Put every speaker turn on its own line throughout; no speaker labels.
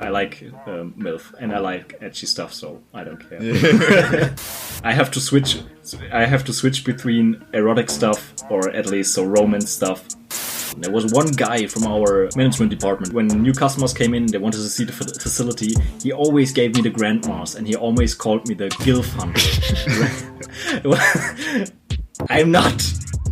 like MILF and I like edgy stuff, so I don't care. I have to switch between erotic stuff or at least romance stuff. There was one guy from our management department. When new customers came in, they wanted to see the facility. He always gave me the grandmas, and he always called me the gilf hunter. I'm not.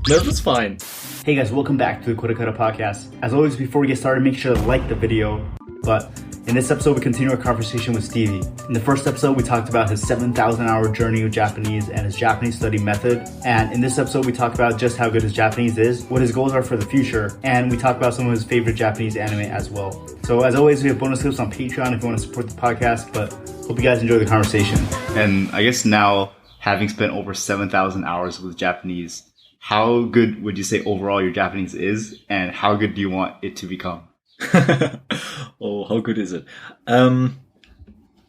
That was fine.
Hey guys, welcome back to the KoreKara podcast. As always, before we get started, make sure to like the video. But in this episode, we continue our conversation with Stevi. In the first episode, we talked about his 7,000-hour journey with Japanese and his Japanese study method. And in this episode, we talk about just how good his Japanese is, what his goals are for the future, and we talk about some of his favorite Japanese anime as well. So as always, we have bonus clips on Patreon if you want to support the podcast, but hope you guys enjoy the conversation. And I guess now, having spent over 7,000 hours with Japanese, how good would you say overall your Japanese is, and how good do you want it to become?
Oh, how good is it? When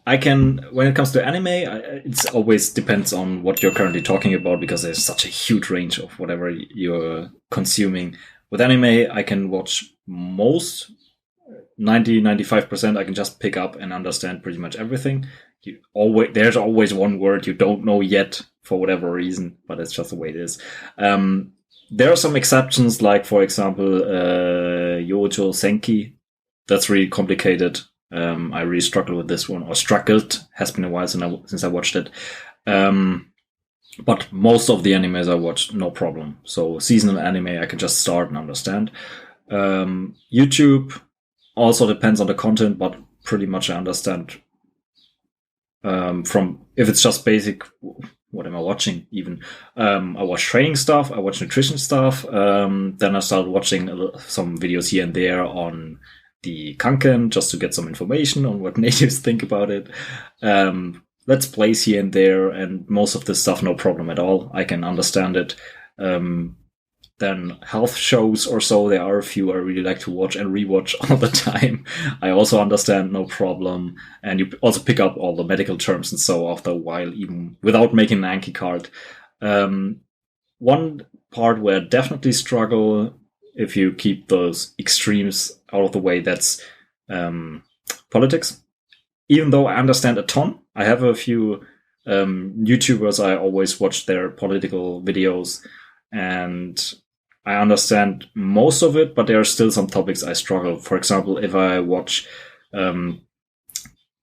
it comes to anime, it always depends on what you're currently talking about, because there's such a huge range of whatever you're consuming. With anime, I can watch most, 90-95%, I can just pick up and understand pretty much everything. There's always one word you don't know yet for whatever reason, but it's just the way it is. There are some exceptions, like, for example, Youjo Senki. That's really complicated. I really struggle with this one, or struggled. Has been a while since I watched it. But most of the animes I watch, no problem. So seasonal anime, I can just start and understand. YouTube also depends on the content, but pretty much I understand. From if it's just basic, what am I watching even? I watch training stuff, I watch nutrition stuff, then I started watching some videos here and there on the Kanken, just to get some information on what natives think about it. Let's plays here and there, and most of this stuff, no problem at all. I can understand it. Then health shows or so, there are a few I really like to watch and rewatch all the time. I also understand, no problem. And you also pick up all the medical terms and so after a while, even without making an Anki card. One part where I definitely struggle, if you keep those extremes out of the way, that's politics. Even though I understand a ton, I have a few YouTubers, I always watch their political videos, and I understand most of it, but there are still some topics I struggle. For example, if I watch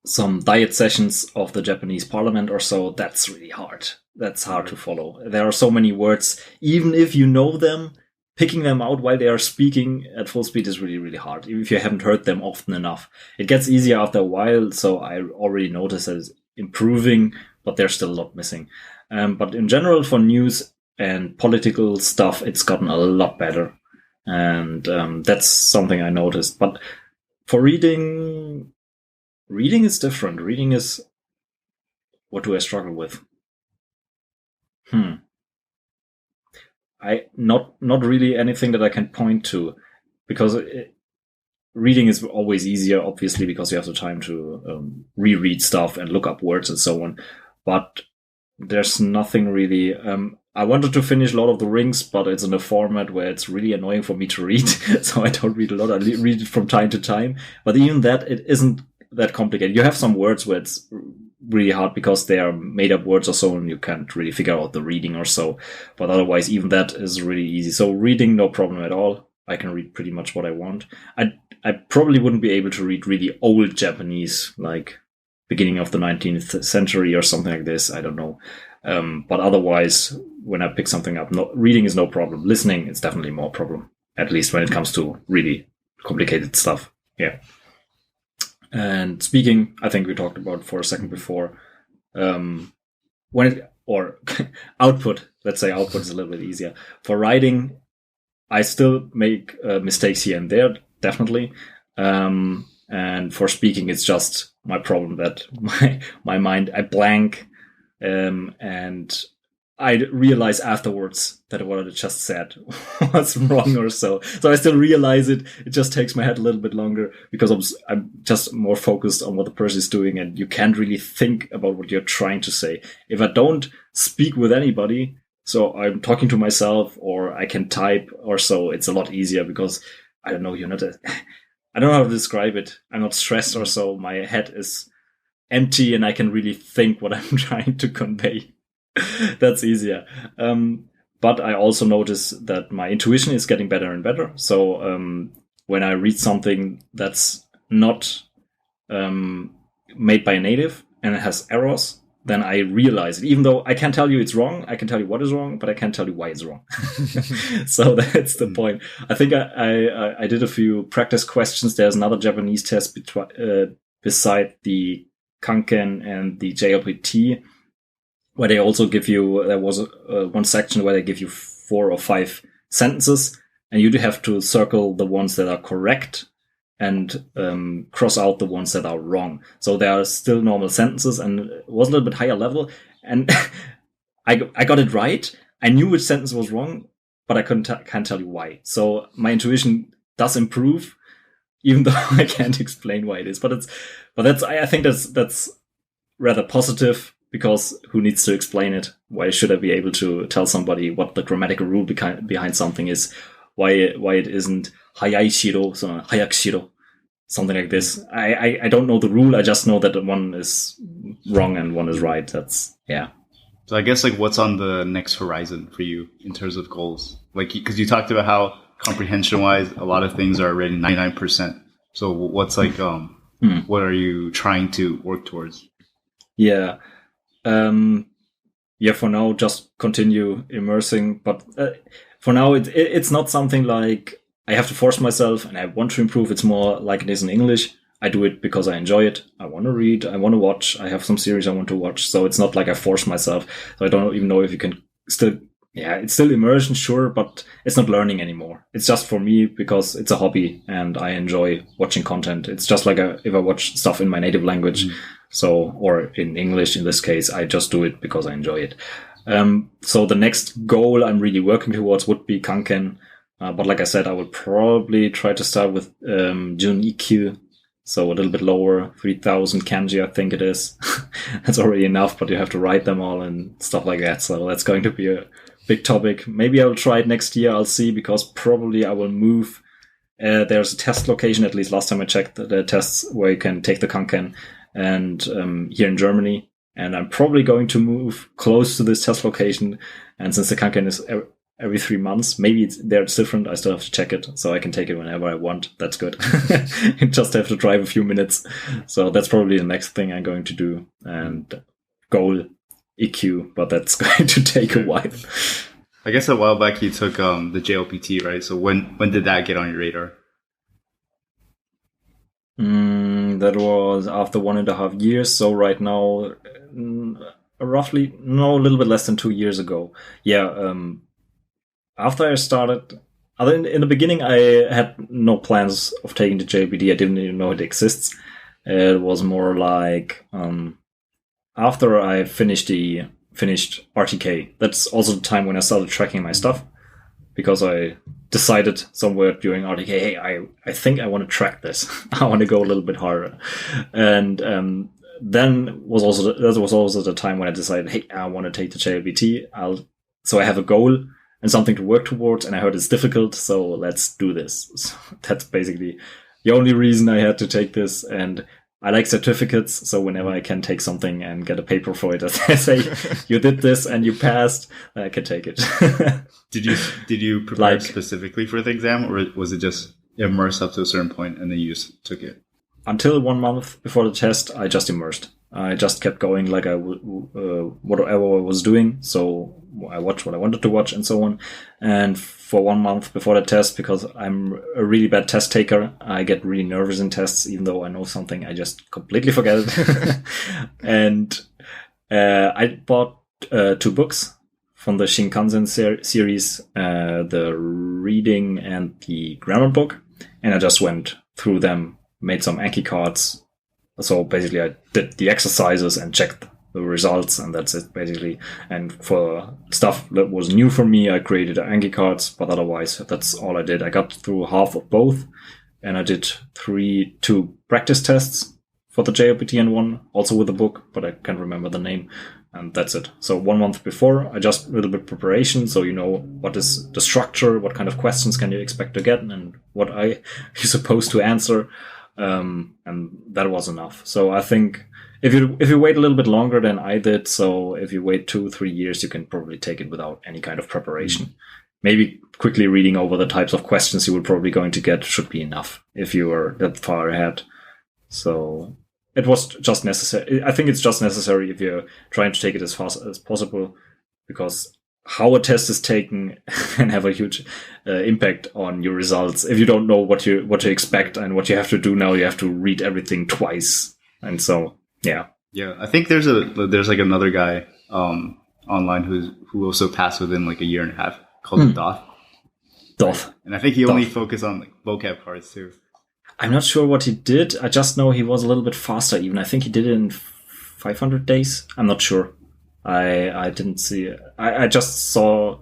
some diet sessions of the Japanese parliament or so, that's really hard. That's hard to follow. There are so many words, even if you know them, picking them out while they are speaking at full speed is really, really hard, even if you haven't heard them often enough. It gets easier after a while, so I already noticed that it's improving, but there's still a lot missing. But in general, for news and political stuff, it's gotten a lot better. And that's something I noticed. But for reading is different. Reading is... What do I struggle with? Not really anything that I can point to, because reading is always easier, obviously, because you have the time to reread stuff and look up words and so on. But there's nothing really... I wanted to finish Lord of the Rings, but it's in a format where it's really annoying for me to read, so I don't read a lot. I read it from time to time. But even that, it isn't that complicated. You have some words where it's really hard because they are made-up words or so, and you can't really figure out the reading or so. But otherwise, even that is really easy. So reading, no problem at all. I can read pretty much what I want. I probably wouldn't be able to read really old Japanese, like beginning of the 19th century or something like this. I don't know. But otherwise, when I pick something up, reading is no problem. Listening is definitely more problem, at least when it comes to really complicated stuff. Yeah. And speaking, I think we talked about for a second before. Output, let's say output is a little bit easier. For writing, I still make mistakes here and there, definitely. And for speaking, it's just my problem that my mind, I blank. And I realize afterwards that what I just said was wrong or so. So I still realize it. It just takes my head a little bit longer because I'm just more focused on what the person is doing, and you can't really think about what you're trying to say. If I don't speak with anybody, so I'm talking to myself or I can type or so, it's a lot easier because I don't know, I don't know how to describe it. I'm not stressed or so. My head is empty and I can really think what I'm trying to convey. That's easier. But I also notice that my intuition is getting better and better. So when I read something that's not made by a native and it has errors, then I realize it. Even though I can't tell you it's wrong, I can tell you what is wrong, but I can't tell you why it's wrong. So that's the point. I think I did a few practice questions. There's another Japanese test beside the Kanken and the JLPT, where they also give you, there was one section where they give you 4 or 5 sentences, and you do have to circle the ones that are correct and cross out the ones that are wrong. So there are still normal sentences, and it was a little bit higher level. And I got it right. I knew which sentence was wrong, but I can't tell you why. So my intuition does improve, even though I can't explain why it is. I think that's rather positive, because who needs to explain it? Why should I be able to tell somebody what the grammatical rule behind something is? Why it isn't hayai shiro, so hayaku shiro, something like this. I don't know the rule. I just know that one is wrong and one is right. Yeah.
So I guess what's on the next horizon for you in terms of goals? Because you talked about how comprehension wise, a lot of things are already 99%. So what's what are you trying to work towards?
Yeah. For now, just continue immersing. But for now, it's not something like I have to force myself and I want to improve. It's more like it is in English. I do it because I enjoy it. I want to read. I want to watch. I have some series I want to watch. So it's not like I force myself. So I don't even know if you can still... Yeah, it's still immersion, sure, but it's not learning anymore. It's just for me because it's a hobby and I enjoy watching content. It's just like if I watch stuff in my native language, or in English in this case, I just do it because I enjoy it. So the next goal I'm really working towards would be Kanken. But like I said, I would probably try to start with Jun EQ. So a little bit lower, 3000 kanji, I think it is. That's already enough, but you have to write them all and stuff like that. So that's going to be a big topic. Maybe I'll try it next year. I'll see, because probably I will move. There's a test location, at least last time I checked the tests, where you can take the Kanken, and here in Germany. And I'm probably going to move close to this test location. And since the Kanken is every 3 months, maybe it's different. I still have to check it, so I can take it whenever I want. That's good. You just have to drive a few minutes. So that's probably the next thing I'm going to do. And goal EQ, but that's going to take a while.
I guess a while back you took the JLPT, right? So when did that get on your radar?
That was after 1.5 years. So right now, a little bit less than 2 years ago. Yeah. After I started, in the beginning, I had no plans of taking the JLPT. I didn't even know it exists. It was more like after I finished RTK. That's also the time when I started tracking my stuff, because I decided somewhere during RTK, hey, I think I want to track this. I want to go a little bit harder. And that was also the time when I decided, hey, I want to take the JLPT. So I have a goal and something to work towards, and I heard it's difficult, so let's do this. So that's basically the only reason I had to take this. And I like certificates, so whenever I can take something and get a paper for it, as I say, you did this and you passed, I can take it.
Did you prepare specifically for the exam, or was it just immerse up to a certain point and then you just took it?
Until 1 month before the test, I just immersed. I just kept going like whatever I was doing. So I watched what I wanted to watch and so on. And for 1 month before the test, because I'm a really bad test taker, I get really nervous in tests. Even though I know something, I just completely forget it. And I bought 2 books from the Shinkansen series, the reading and the grammar book. And I just went through them, made some Anki cards. So basically I did the exercises and checked the results, and that's it basically. And for stuff that was new for me, I created Anki cards, but otherwise that's all I did. I got through half of both, and I did 2 practice tests for the JLPT N1, also with a book, but I can't remember the name. And that's it. So 1 month before, I just a little bit preparation. So you know what is the structure, what kind of questions can you expect to get, and what you're supposed to answer. And that was enough. So I think if you wait a little bit longer than I did, so if you wait 2-3 years, you can probably take it without any kind of preparation. Maybe quickly reading over the types of questions you will probably going to get should be enough if you are that far ahead. So it was just necessary. I think it's just necessary if you're trying to take it as fast as possible, because how a test is taken can have a huge impact on your results. If you don't know what to expect and what you have to do now, you have to read everything twice. And so, yeah.
Yeah, I think there's like another guy online who also passed within like a year and a half called Doth.
Doth.
And I think he only focused on like vocab cards too.
I'm not sure what he did. I just know he was a little bit faster even. I think he did it in 500 days. I'm not sure. I didn't see it. I just saw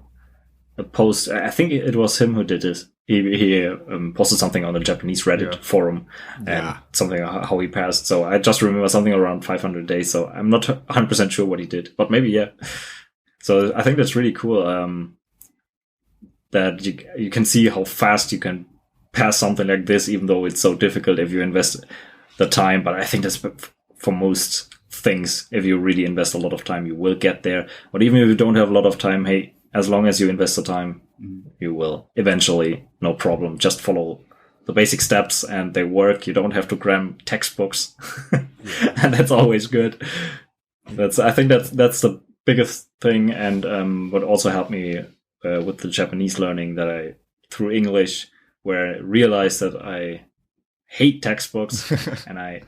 a post. I think it was him who did this. He posted something on the Japanese Reddit forum and something how he passed. So I just remember something around 500 days. So I'm not 100% sure what he did, but maybe, yeah. So I think that's really cool that you can see how fast you can pass something like this, even though it's so difficult if you invest the time. But I think that's for most things. If you really invest a lot of time, you will get there. But even if you don't have a lot of time, hey, as long as you invest the time, you will eventually, no problem. Just follow the basic steps and they work. You don't have to cram textbooks. And that's always good. I think that's the biggest thing. And what also helped me with the Japanese learning, that I, through English, where I realized that I hate textbooks and I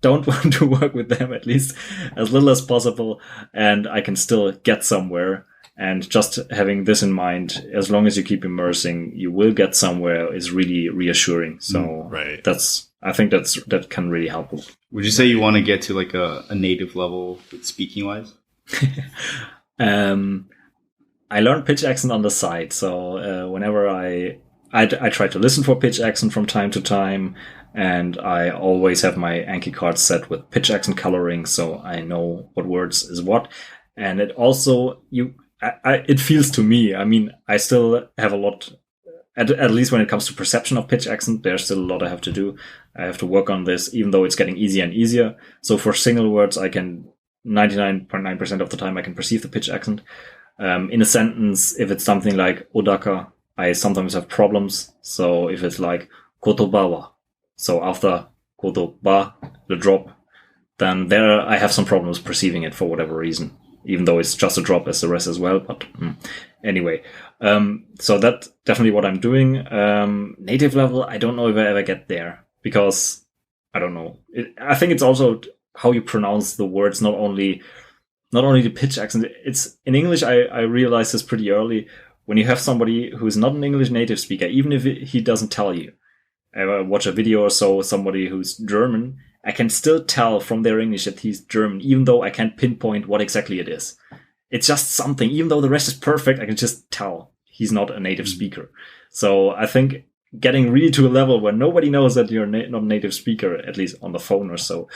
don't want to work with them, at least as little as possible, and I can still get somewhere. And just having this in mind, as long as you keep immersing, you will get somewhere, is really reassuring. So I think that can really help.
Would you say you want to get to like a native level speaking wise?
I learned pitch accent on the side. So whenever I try to listen for pitch accent from time to time, and I always have my Anki card set with pitch accent coloring, so I know what words is what. And it also, it feels to me, I mean, I still have a lot, at least when it comes to perception of pitch accent, there's still a lot I have to do. I have to work on this, even though it's getting easier and easier. So for single words, I can, 99.9% of the time, I can perceive the pitch accent. In a sentence, if it's something like odaka, I sometimes have problems. So if it's like kotoba wa, so after kotoba, the drop, then there I have some problems perceiving it for whatever reason, even though it's just a drop as the rest as well. But anyway, so that's definitely what I'm doing. Native level, I don't know if I ever get there, because I don't know. I think it's also how you pronounce the words, not only the pitch accent. It's in English, I realized this pretty early. When you have somebody who's not an English native speaker, even if he doesn't tell you, I watch a video or so, somebody who's German, I can still tell from their English that he's German, even though I can't pinpoint what exactly it is. It's just something, even though the rest is perfect, I can just tell he's not a native speaker. So I think getting really to a level where nobody knows that you're not a native speaker, at least on the phone or so,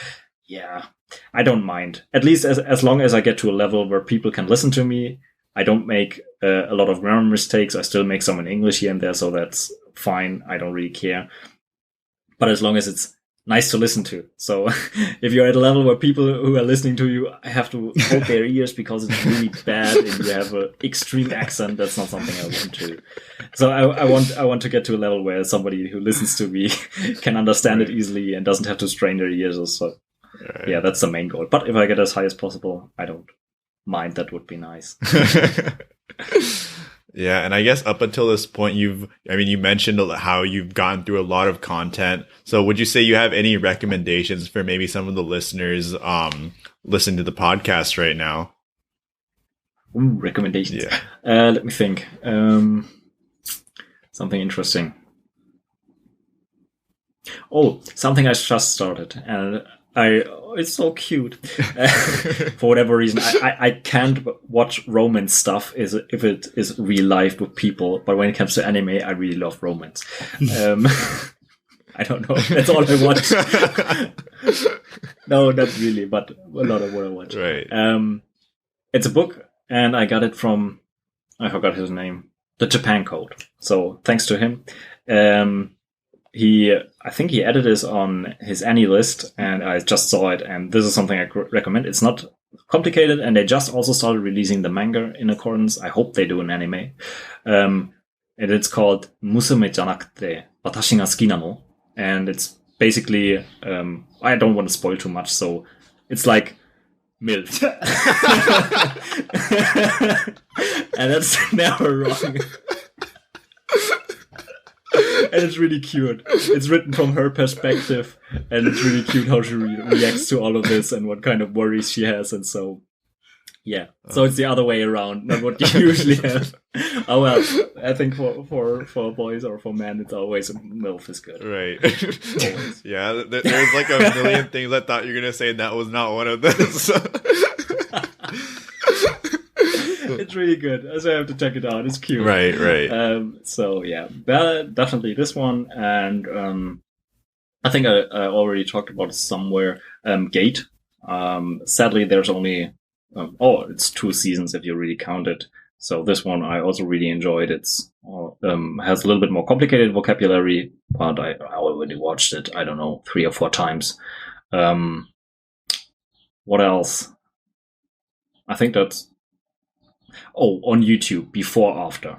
yeah, I don't mind. At least as long as I get to a level where people can listen to me, I don't make a lot of grammar mistakes. I still make some in English here and there, so that's fine. I don't really care. But as long as it's nice to listen to. So if you're at a level where people who are listening to you have to hold their ears because it's really bad and you have an extreme accent, that's not something I want to. So I want to get to a level where somebody who listens to me can understand it easily and doesn't have to strain their ears or so. Right. Yeah, that's the main goal. But if I get as high as possible, I don't mind. That would be nice.
Yeah, and I guess up until this point, you mentioned how you've gone through a lot of content. So would you say you have any recommendations for maybe some of the listeners listening to the podcast right now?
Ooh, recommendations.
Yeah.
Let me think. Something interesting. Oh, something I just started, and it's so cute. For whatever reason, I can't watch romance stuff if it is real life with people. But when it comes to anime, I really love romance. I don't know. That's all I watch. No, not really, but a lot of what I watch.
Right.
It's a book, and I got it from, I forgot his name, the Japan Code. So thanks to him. I think he added this on his Annie list, and I just saw it, and this is something I recommend. It's not complicated, and they just also started releasing the manga in accordance. I hope they do an anime. And it's called娘じゃなくて私が好きなの. And it's basically, I don't want to spoil too much, so it's like MILF. And that's never wrong. And it's really cute. It's written from her perspective, and it's really cute how she reacts to all of this and what kind of worries she has, and so yeah. So it's the other way around, not what you usually have. Oh well, I think for boys or for men, it's always MILF is good.
Right. Yeah, there's like a million things I thought you were gonna say, and that was not one of those.
It's really good. So I have to check it out. It's cute.
Right.
So yeah, definitely this one. And I think I already talked about it somewhere. Gate. Sadly, there's only it's 2 seasons if you really count it. So this one I also really enjoyed. It's has a little bit more complicated vocabulary, but I already watched it, I don't know, 3 or 4 times. What else? I think that's on YouTube, Before After,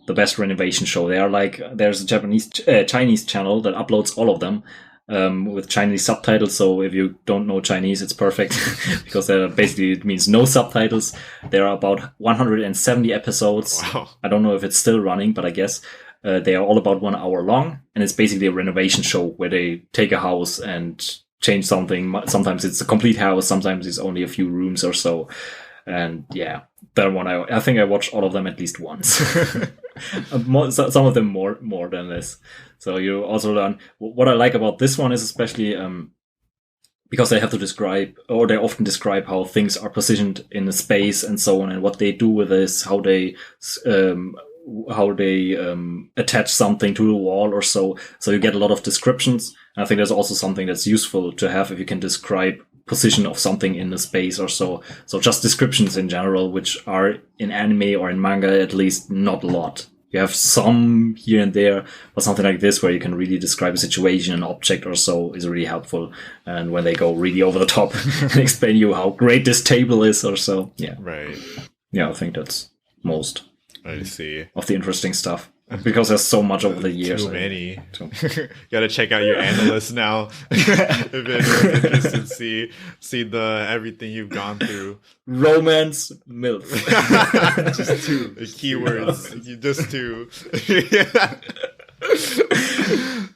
the best renovation show. There's a Chinese channel that uploads all of them with Chinese subtitles. So if you don't know Chinese, it's perfect because basically it means no subtitles. There are about 170 episodes.
Wow.
I don't know if it's still running, but I guess they are all about 1 hour long, and it's basically a renovation show where they take a house and change something. Sometimes it's a complete house, sometimes it's only a few rooms or so. And yeah, that one I think I watched all of them at least once. Some of them more than this. So you also learn what I like about this one is especially because they have to describe, or they often describe how things are positioned in a space and so on, and what they do with this, how they attach something to the wall or so. So you get a lot of descriptions. And I think there's also something that's useful to have if you can describe position of something in the space or so. So just descriptions in general, which are in anime or in manga at least not a lot. You have some here and there, but something like this where you can really describe a situation, an object or so is really helpful. And when they go really over the top and explain you how great this table is or so. Yeah.
Right.
Yeah, I think that's most
I see.
of the interesting stuff. Because there's so much over the years.
Too many. Gotta check out your analyst now. If anyone's interested, see the everything you've gone through.
Romance, MILF.
Just 2. The keywords. Just 2.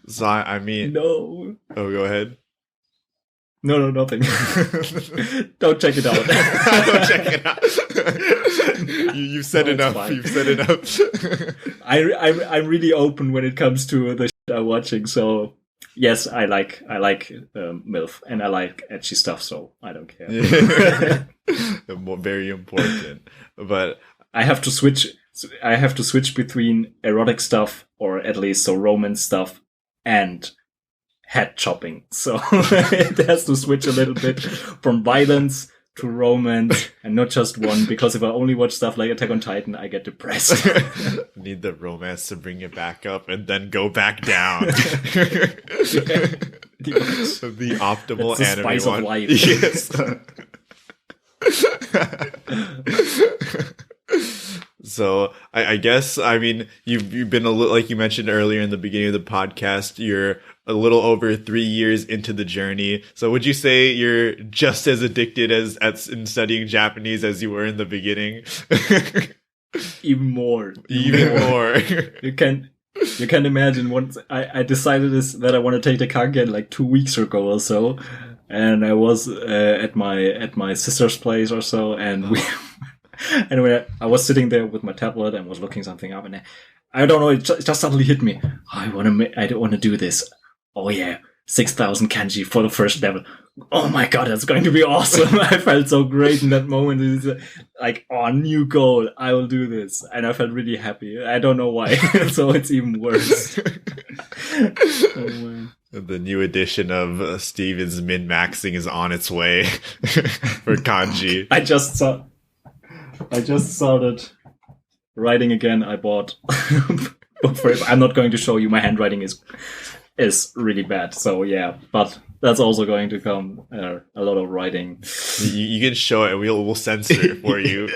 So I mean.
No.
Oh, go ahead.
No, nothing. Don't check it out.
Don't check it out. You've said enough. Fine. You've said enough.
I'm really open when it comes to the shit I'm watching. So yes, I like MILF and I like ecchi stuff. So I don't care.
Very important. But
I have to switch between erotic stuff, or at least romance stuff, and head chopping. So it has to switch a little bit from violence to romance, and not just one, because if I only watch stuff like Attack on Titan, I get depressed.
Need the romance to bring it back up and then go back down. The optimal
the
anime
spice
one.
Of life.
Yes. So I guess, I mean, you've been a little, like you mentioned earlier in the beginning of the podcast, you're a little over 3 years into the journey. So would you say you're just as addicted as in studying Japanese as you were in the beginning?
Even more. You can imagine once I decided that I want to take the Kanken like 2 weeks ago or so, and I was at my sister's place or so, and when I was sitting there with my tablet and was looking something up, and I don't know, it just suddenly hit me. I don't want to do this. Oh yeah, 6,000 kanji for the first level. Oh my god, that's going to be awesome. I felt so great in that moment. It's like, new goal. I will do this. And I felt really happy. I don't know why. So it's even worse. Oh man.
The new edition of Steven's min-maxing is on its way for kanji.
I just started writing again. I bought book for it. I'm not going to show you. My handwriting is really bad. So yeah, but that's also going to come. A lot of writing.
You can show it. And we'll censor it for you.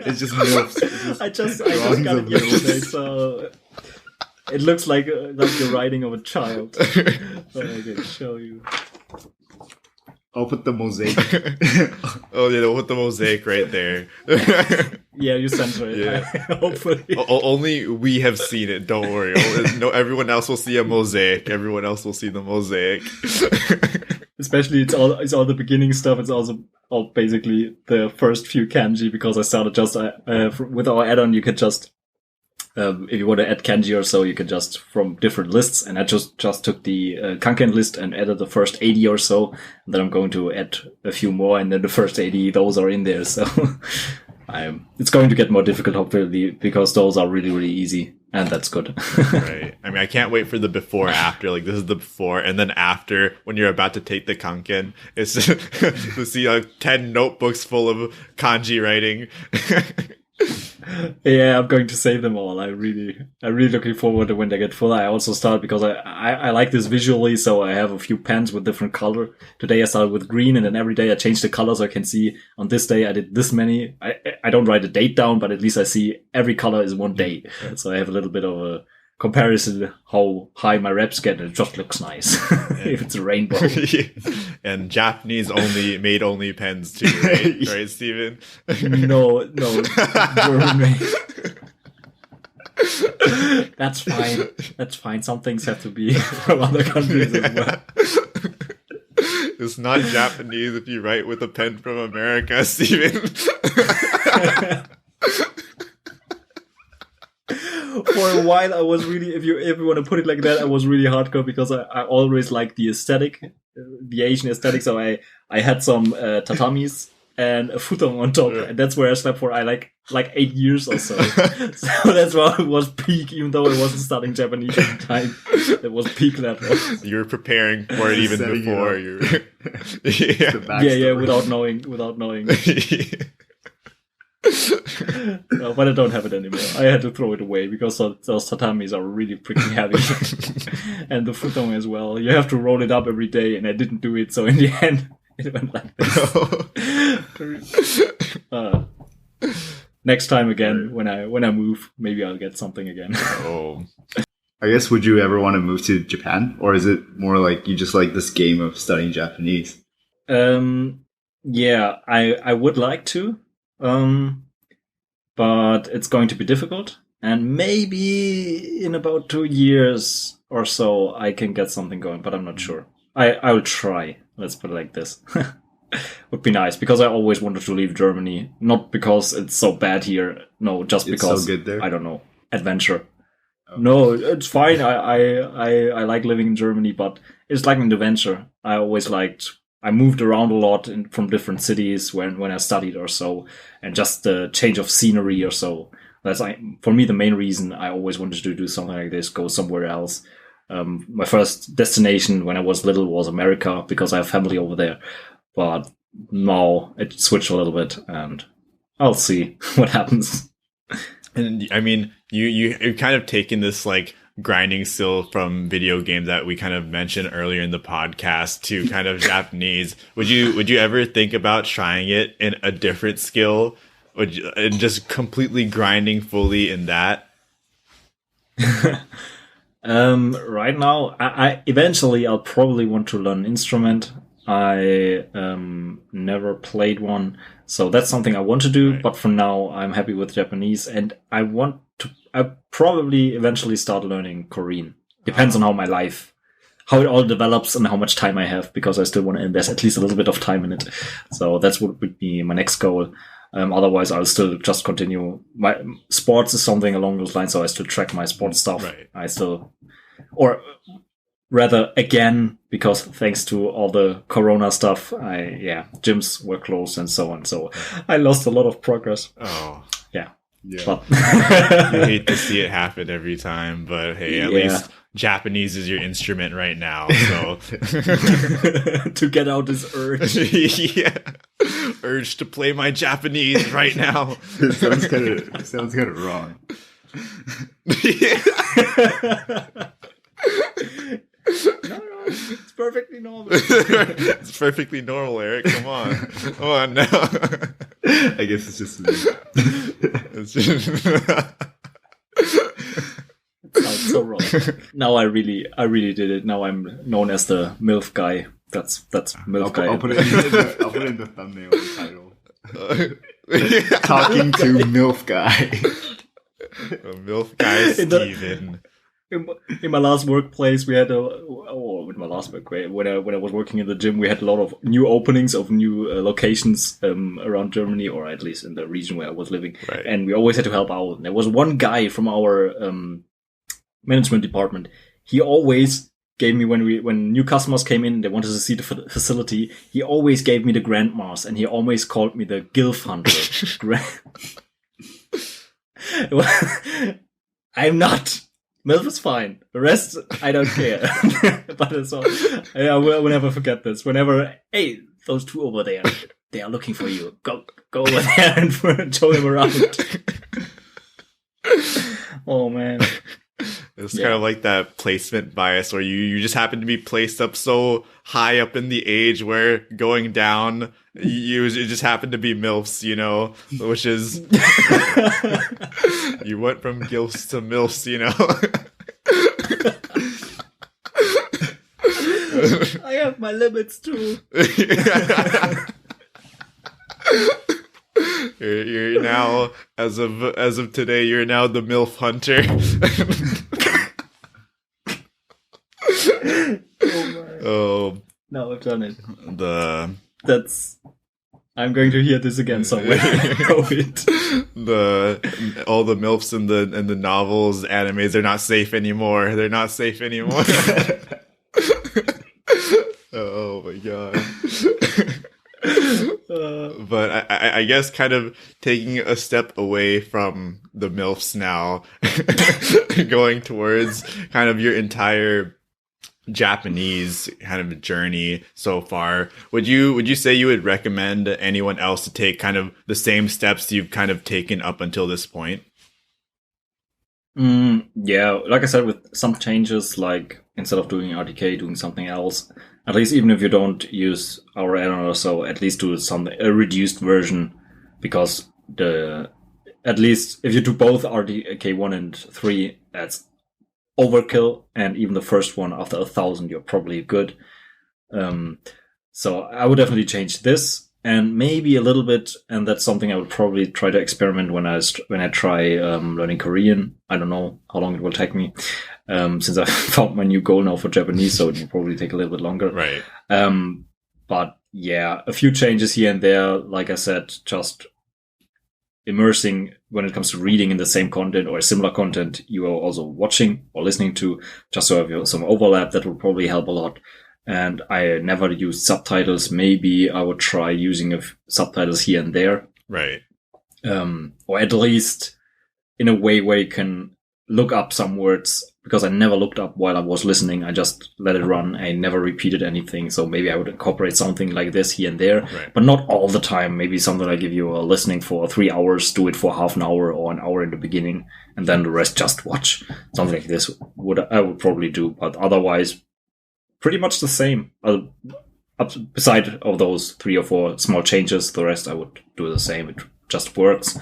It's just MiIfs.
I just got it yesterday, so it looks like the writing of a child. So I can show you.
I'll put the mosaic.
Oh yeah, we'll put the mosaic right there.
Yeah, you censor it.
Yeah.
Hopefully.
Only we have seen it. Don't worry. No, everyone else will see a mosaic. Everyone else will see the mosaic.
Especially, it's all the beginning stuff. It's also all basically the first few kanji, because I started just with our add-on. You could just if you want to add kanji or so, you can just from different lists. And I just took the Kanken list and added the first 80 or so. And then I'm going to add a few more, and then the first 80, those are in there. So it's going to get more difficult, hopefully, because those are really, really easy. And that's good.
Right. I mean, I can't wait for the before after. Like, this is the before, and then after, when you're about to take the Kanken, it's to see 10 notebooks full of kanji writing.
Yeah, I'm going to save them all. I'm really looking forward to when they get full. I also start because I like this visually, so I have a few pens with different color. Today I started with green, and then every day I change the color so I can see on this day I did this many. I don't write the date down, but at least I see every color is one day. So I have a little bit of a comparison how high my reps get, and it just looks nice if it's a rainbow.
And Japanese only pens too, right? Right, Steven?
No, German made. That's fine. Some things have to be from other countries as well.
It's not Japanese if you write with a pen from America, Steven.
For a while, I was really, if you want to put it like that, I was really hardcore because I always liked the aesthetic, the Asian aesthetic. So I had some tatamis and a futon on top, and that's where I slept for like 8 years or so. So that's why it was peak, even though I wasn't studying Japanese at the time. It was peak level.
You were preparing for it even before you.
Yeah, without knowing. No, but I don't have it anymore. I had to throw it away because those tatamis are really freaking heavy. And the futon as well. You have to roll it up every day, and I didn't do it, so in the end, it went like this. Next time again, when I move, maybe I'll get something again.
Oh.
I guess, would you ever want to move to Japan? Or is it more like you just like this game of studying Japanese?
Yeah, I would like to. But it's going to be difficult, and maybe in about 2 years or so I can get something going, but I'm not sure. I will try. Let's put it like this. Would be nice, because I always wanted to leave Germany, not because it's so bad here. No, just because
so good there?
I don't know, adventure. Okay. No, it's fine. I like living in Germany, but it's like an adventure. I moved around a lot from different cities when I studied or so, and just the change of scenery or so. That's for me the main reason I always wanted to do something like this, go somewhere else. My first destination when I was little was America, because I have family over there. But now it switched a little bit, and I'll see what happens.
And I mean, you're kind of taking this like grinding skill from video games that we kind of mentioned earlier in the podcast to kind of Japanese. Would you ever think about trying it in a different skill, and just completely grinding fully in that?
Right now, I eventually I'll probably want to learn an instrument. I never played one, so that's something I want to do. Right. But for now, I'm happy with Japanese, and I probably eventually start learning Korean. Depends on how it all develops and how much time I have, because I still want to invest at least a little bit of time in it. So that's what would be my next goal. Otherwise, I'll still just continue. My sports is something along those lines, so I still track my sports stuff. Right. Or rather, again, because thanks to all the Corona stuff, gyms were closed and so on. So I lost a lot of progress.
Oh.
Yeah.
But you hate to see it happen every time, but hey, at least Japanese is your instrument right now. So
to get out this urge.
Yeah. Urge to play my Japanese right now.
It sounds kind of wrong.
No, it's perfectly normal.
It's perfectly normal, Eric. Come on now.
I guess it's just me.
It's just
It sounds so wrong. Now I really did it. Now I'm known as the MILF guy. That's MILF guy.
I'll put it in the thumbnail, the title. Talking to MILF guy.
MILF guy Steven.
In my last workplace, we had when I was working in the gym, we had a lot of new openings of new locations around Germany, or at least in the region where I was living.
Right.
And we always had to help out. And there was one guy from our management department. He always gave me, when new customers came in, they wanted to see the facility, he always gave me the grandmas, and he always called me the GILF hunter. I'm not. MILF is fine. The rest, I don't care. But it's all, I will never forget this. Whenever, hey, those two over there, they are looking for you. Go over there and show them around. Oh, man.
It's kind of like that placement bias where you just happen to be placed up so high up in the age where going down, you just happen to be MILFs, you know, which is, you went from GILFs to MILFs, you know.
I have my limits too.
You're now, as of today, you're now the MILF hunter. Oh,
no, I've done it. I'm going to hear this again somewhere.
All the MILFs in the novels, animes, they're not safe anymore. They're not safe anymore. Oh my god. But I guess kind of taking a step away from the MILFs now, going towards kind of your entire Japanese kind of journey so far, would you say you would recommend anyone else to take kind of the same steps you've kind of taken up until this point?
Yeah, like I said, with some changes, like instead of doing RTK, doing something else. At least even if you don't use our add-on or so, at least do a reduced version, because at least if you do both RTK 1 and 3, that's overkill, and even the first one after 1,000, you're probably good. So I would definitely change this, and maybe a little bit, and that's something I would probably try to experiment when I try learning Korean. I don't know how long it will take me, since I found my new goal now for Japanese, so it will probably take a little bit longer.
Right.
But yeah, a few changes here and there. Like I said, just immersing when it comes to reading in the same content or similar content you are also watching or listening to, just so have some overlap. That will probably help a lot. And I never used subtitles. Maybe I would try using subtitles here and there.
Right.
Or at least in a way where you can look up some words, because I never looked up while I was listening. I just let it run. I never repeated anything. So maybe I would incorporate something like this here and there,
right,
but not all the time. Maybe something I give you a listening for 3 hours, do it for half an hour or an hour in the beginning, and then the rest just watch. Something like this I would probably do, but otherwise pretty much the same. Beside of those 3 or 4 small changes, the rest I would do the same. It just works.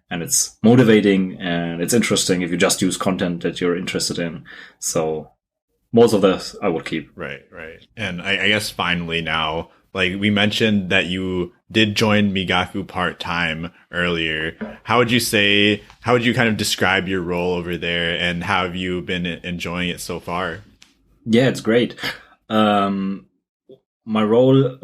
And it's motivating and it's interesting if you just use content that you're interested in. So most of this I would keep.
Right. And I guess finally now, like we mentioned that you did join Migaku part-time earlier. How would you kind of describe your role over there, and how have you been enjoying it so far?
Yeah, it's great. My role,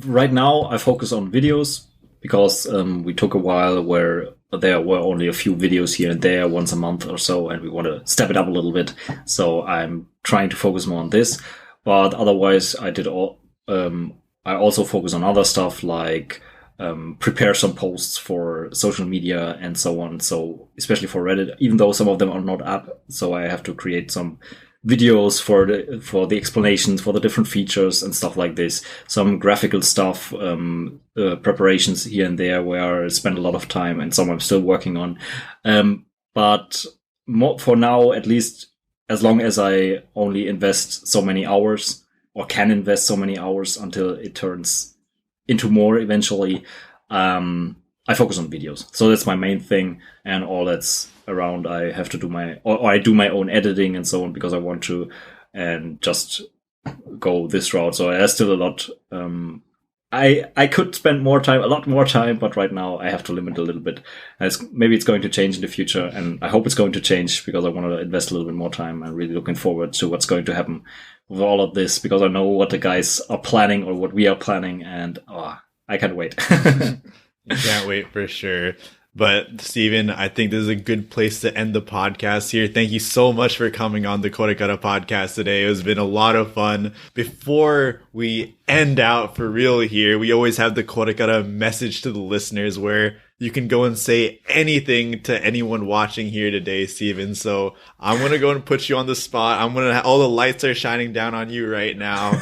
right now I focus on videos, because we took a while where there were only a few videos here and there once a month or so, and we want to step it up a little bit. So I'm trying to focus more on this. But otherwise, I also focus on other stuff like prepare some posts for social media and so on. So especially for Reddit, even though some of them are not up, so I have to create some videos for the explanations for the different features and stuff like this. Some graphical stuff, preparations here and there where I spend a lot of time, and some I'm still working on. But for now, at least, as long as I only invest so many hours, or can invest so many hours until it turns into more eventually, I focus on videos. So that's my main thing, and all that's around, I have to do I do my own editing and so on, because I want to, and just go this route. So there's still a lot. I could spend a lot more time, but right now I have to limit a little bit. Maybe it's going to change in the future, and I hope it's going to change, because I want to invest a little bit more time. I'm really looking forward to what's going to happen with all of this, because I know what the guys are planning, or what we are planning, and I can't wait.
You can't wait for sure. But Steven, I think this is a good place to end the podcast here. Thank you so much for coming on the KoreKara podcast today. It has been a lot of fun. Before we end out for real here, we always have the KoreKara message to the listeners, where you can go and say anything to anyone watching here today, Steven. So I'm going to go and put you on the spot. All the lights are shining down on you right now.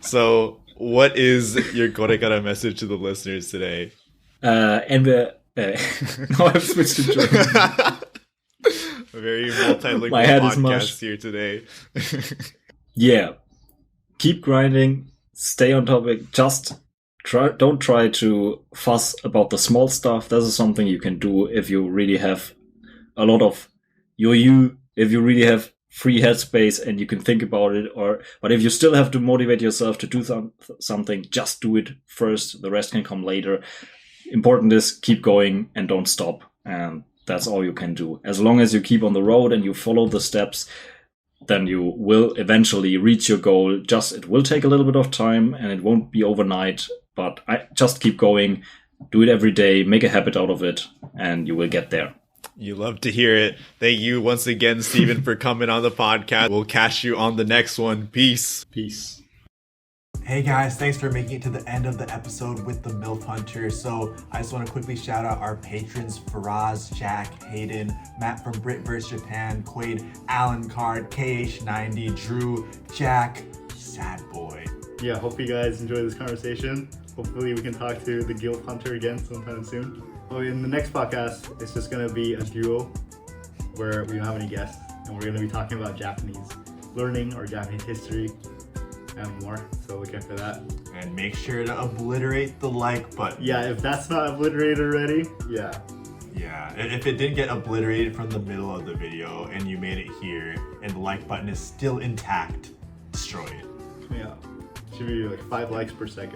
So what is your KoreKara message to the listeners today?
Now I've switched to German.
A very multilingual
My head is
podcast
mush.
here today.
Yeah. Keep grinding. Stay on topic. Don't try to fuss about the small stuff. This is something you can do if you really have a lot of if you really have free headspace and you can think about it. But if you still have to motivate yourself to do something, just do it first. The rest can come later. Important is keep going and don't stop, and that's all you can do. As long as you keep on the road and you follow the steps, then you will eventually reach your goal. It will take a little bit of time, and it won't be overnight, but just keep going, do it every day, make a habit out of it, and you will get there.
You love to hear it. Thank you once again, Steven, for coming on the podcast. We'll catch you on the next one. Peace.
Hey guys, thanks for making it to the end of the episode with the MILF Hunter. So I just want to quickly shout out our patrons: Faraz, Jack, Hayden, Matt from Britverse Japan, Quaid, Alan Card, KH90, Drew, Jack, Sad Boy.
Yeah, hope you guys enjoy this conversation. Hopefully we can talk to the Guild Hunter again sometime soon. Oh, in the next podcast, it's just going to be a duo where we don't have any guests, and we're going to be talking about Japanese learning or Japanese history and more, so look out for that.
And make sure to obliterate the like button.
Yeah, if that's not obliterated already, yeah.
Yeah, if it didn't get obliterated from the middle of the video and you made it here and the like button is still intact, destroy it.
Yeah, should be like 5 likes per second.